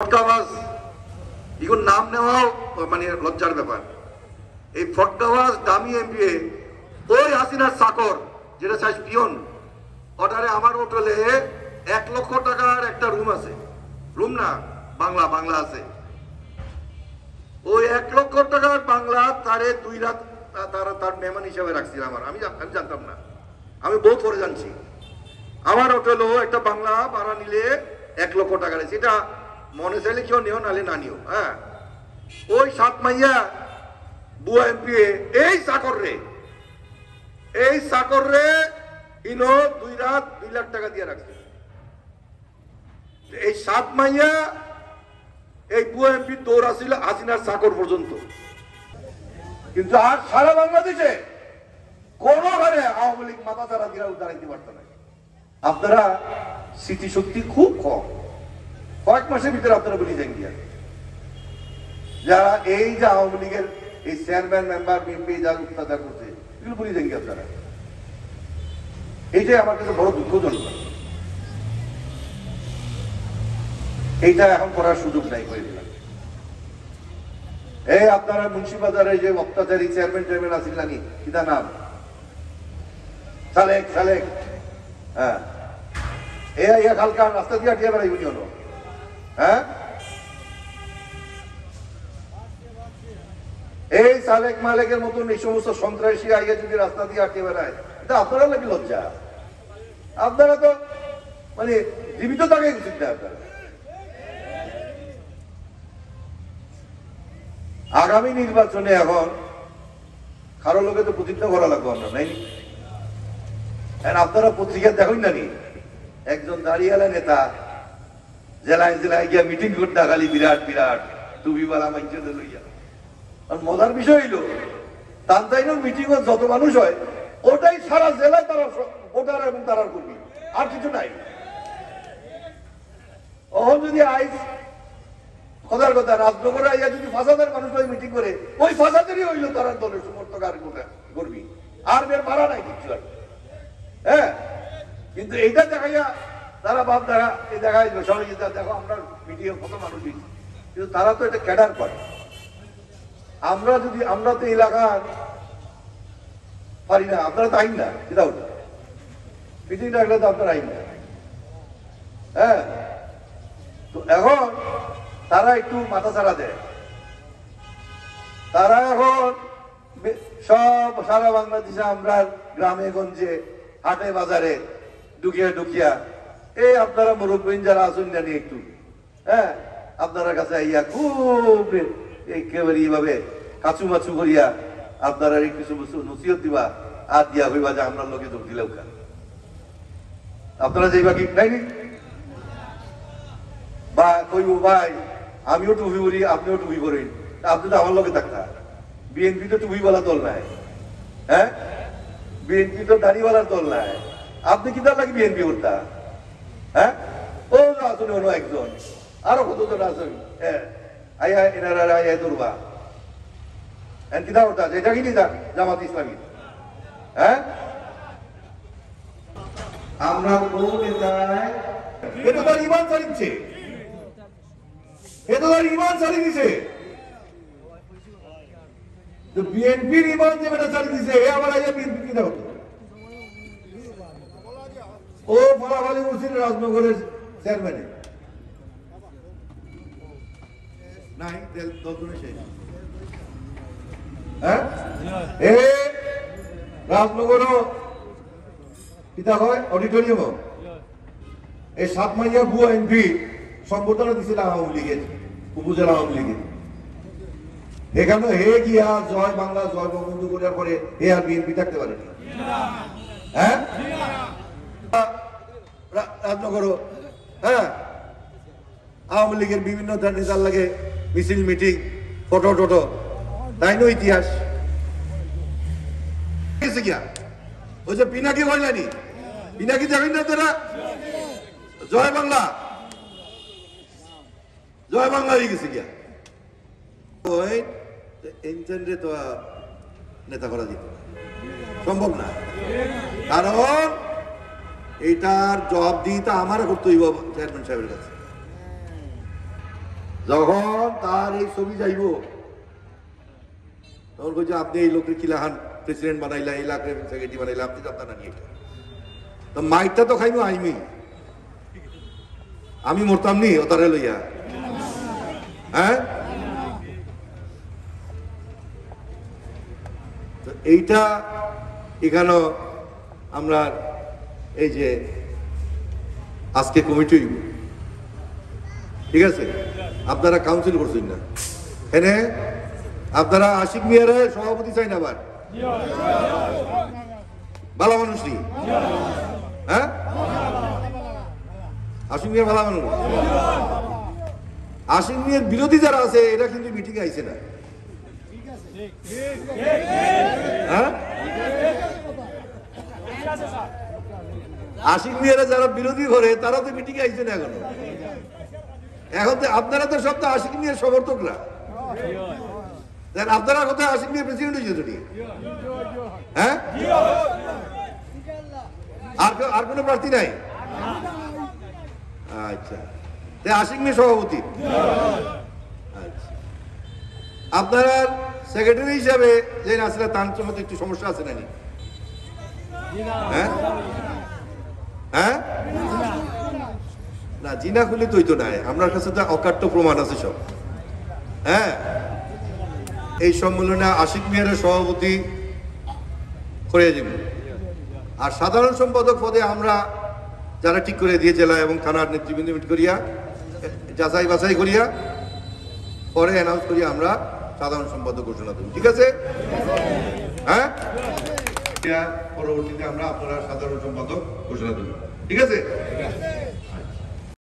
ফটকাবাজ এগুলোর নাম নেওয়াও মানে লজ্জার ব্যাপার। এই ফটকাবাজ দামি এমপিএ ওই হাসিনার চাকর যেটা চাই পিয়ন অর্ডারে আমার হোটেলে 1 লক্ষ টাকার একটা রুম আছে, রুম না বাংলা বাংলা আছে, ওই 1 লক্ষ টাকার বাংলা তারে 2 রাত তার মেহমান হিসাবে রাখছিল। আমি জানতাম না, আমি বহুত পরে জানছি। আমার হোটেলও একটা বাংলা ভাড়া নিলে 1 লক্ষ টাকা, সেটা মনে চাইলে কেউ নিও নালে না নিও। হ্যাঁ, ওই 7 মাইয়া বুয়া এমপিএ এই চাকর রে ইনো 2 রাত 2 লাখ টাকা দিয়ে রাখছে। এই 7 মাইয়া এই বুয়া এমপি দৌড় আসছিল হাসিনার চাকর পর্যন্ত। কিন্তু আর সারা বাংলাদেশে কোনোখানে আওয়ামী লীগ মাথা ছাড়া দিয়ে দাঁড়াইতে পারত না। আপনারা স্মৃতিশক্তি খুব কম, কয়েক মাসের ভিতরে আপনারা বলি যান গিয়া যারা এই যে আওয়ামী লীগের এই চেয়ারম্যান মেম্বার এমপি যারা অত্যাচার করছে এগুলো বলি যান গিয়া আপনারা। এইটাই আমার কাছে বড় দুঃখজনক। এইটা এখন করার সুযোগ নাই হয়ে দিলাম। এই আপনারা মুন্সিবাজারে যে অত্যাচারী চেয়ারম্যান আসিলানি কিতা নাম সালেক, হ্যাঁ, এ কালকা রাস্তা দিয়ে আটিয়া বেড়াই বুঝি হলো। হ্যাঁ, এই সালেক মালেকের মতন এই সমস্ত সন্ত্রাসী আইয়া যদি রাস্তা দিয়ে আটকে বেড়ায়, এটা আপনারা লাগে লজ্জা। আপনারা তো মানে জীবিত থাকে উচিত না। আপনারা আগামী নির্বাচনে এখন কারো লোকে তো প্রতিজ্ঞা করা লাগবে আমরা নাই। আপনারা পত্রিকা দেখুন না নি, একজন দাঁড়িয়ালা নেতা জেলায় জেলায় গিয়া মিটিং করতে খালি বিরাট বিরাট টুপিওয়ালা মানুষদের লইয়া। আর মজার বিষয় হইল তানতাইনের মিটিং যত মানুষ হয় ওটাই সারা জেলায় তারা ভোটার এবং তারা কর্মী, আর কিছু নাই। ওখান যদি আইস কথার কথা রাজনগরে আইয়া যদি 5,000 মানুষ ওই মিটিং করে, ওই 5,000ই হইল তারা দলের সমর্থক আর কর্মী, আর বের মারা নাই কিছু আর। হ্যাঁ, কিন্তু এইটা দেখাইয়া তারা ভাব দেখায় সহযোগিতা দেখো আমরা মিডিয়া কত মানুষ, কিন্তু তারা তো এটা ক্যাডার করে। আমরা তো এলাকার পারি না, আপনারা তো আইন না উইদাউট মিটিং ডাকলে তো আপনারা আইন না। হ্যাঁ, তো এখন তারা একটু মাথা ছাড়া দেয়। তারা এখন সব সারা বাংলাদেশে আমরা গ্রামে গঞ্জে হাটে বাজারে ঢুকিয়া এই আপনারা মুরব্বীন যারা আসুন জানি একটু, হ্যাঁ, আপনারা কাছে আইয়া খুব একেবারে এইভাবে কাচুমাচু করিয়া আপনারা কিছু নসিহত দিবা আর দিয়া হইবা যে আমরা লোকে যোগ দিলেও খান। আপনারা যাইবা কি নাই বা কইব ভাই আমিও টুপি পরি আপনিও টুপি পরেন, আপনি তো আমার লোকে থাকতা। বিএনপি তো টুপিওয়ালা দল নাই। হ্যাঁ, বিএনপি তো দাড়িওয়ালার দল নাই। আপনি কি তার লাগে বিএনপি করতা? হ্যাঁ, ও আসুন অন্য একজন আরো কতজন আসুন। হ্যাঁ, আইয়া এনারা আইয়া দুর্বা কিতা করতা এটা কি জামাত ইসলামী। হ্যাঁ, আমরা কোন নেতায় এটা তার ইমান চালিয়েছে, এটা তার ইমান চালিয়ে দিছে। বিএনপির ইমান যে বেটা চালিয়ে দিছে, এ আবার আইয়া বিএনপি কিনা হতো। ও ফলাফলি করছিল রাজনগরের চেয়ারম্যানে নাই দলগুলো শেষ। হ্যাঁ, এ রাজনগরও কিতা হয় অডিটোরিয়াম, এই 7 মাইয়া বুয়া এমপি সম্বোধনা দিছিল আওয়ামী লীগের উপজেলা আওয়ামী লীগের। এখানে হে গিয়া জয় বাংলা জয় বঙ্গবন্ধু করার পরে হে আর বিএনপি থাকতে পারেনি। হ্যাঁ, রাজনগরও হ্যাঁ আওয়ামী লীগের বিভিন্ন নেতার লাগে মিছিল মিটিং ফটো টটো, তাই নো ইতিহাস গিয়া ওই যে পিনাকি হইলানি, পিনাকি দেখেন না তারা জয় বাংলা হয়ে গেছে গিয়া। ওই ইন্টারনেটে তো নেতা করা যেত সম্ভব না, কারণ এইটার জবাবদিহিতা আমার করতে হইব চেয়ারম্যান সাহেবের কাছে। যখন তার এই ছবি যাইব তখন বলছে আপনি এই লোকের কিলাহান প্রেসিডেন্ট বানাইলা, এই লাখের সেক্রেটারি বানাইলা, আপনি জানতেন না নিয়ে তো মাইকটা তো খাইমু আইমি, আমি মরতাম নি ওতারে লইয়া। হ্যাঁ, তো এইটা এখানেও আমরা এই যে আজকে কমিটি, ঠিক আছে, আপনারা কাউন্সিল করছেন না, এনে আপনারা আশিক মিয়ার সভাপতি চাই না, আবার ভালো মানুষ নি, হ্যাঁ, আশিক মিয়ার ভালো মানুষ। আশিক মিয়ার বিরোধী যারা আছে এরা কিন্তু মিটিং আইছে না, হ্যাঁ, আশিক মিয়ারা যারা বিরোধী করে তারা তো মিটিং আইছে না এখনো। এখন তো আপনারা তো সব তো আশিক মিয়ার সমর্থকরা, আপনারা কোথায় আশিক মিয়া প্রেসিডেন্ট হয়েছে? হ্যাঁ, আর কোনো প্রার্থী নাই? আচ্ছা, আশিক মিয়া সভাপতি। আচ্ছা, আপনারা সেক্রেটারি হিসাবে যে আসলে তার মধ্যে একটু সমস্যা আছে নাকি? হ্যাঁ, হ্যাঁ, না জিনা খুলে তুই তো নাই, আমার কাছে তো অকাট্য প্রমাণ আছে সব। হ্যাঁ, এই সম্মেলনে আশিক মিয়ারের সভাপতি করে যাব, আর সাধারণ সম্পাদক পদে আমরা যারা ঠিক করে দিয়ে জেলা এবং থানার নেতৃবৃন্দ মিট করিয়া যাচাই বাছাই করিয়া পরে অ্যানাউন্স করিয়া আমরা সাধারণ সম্পাদক ঘোষণা দেব, ঠিক আছে? হ্যাঁ, পরবর্তীতে আমরা আপনারা সাধারণ সম্পাদক ঘোষণা দেব, ঠিক আছে?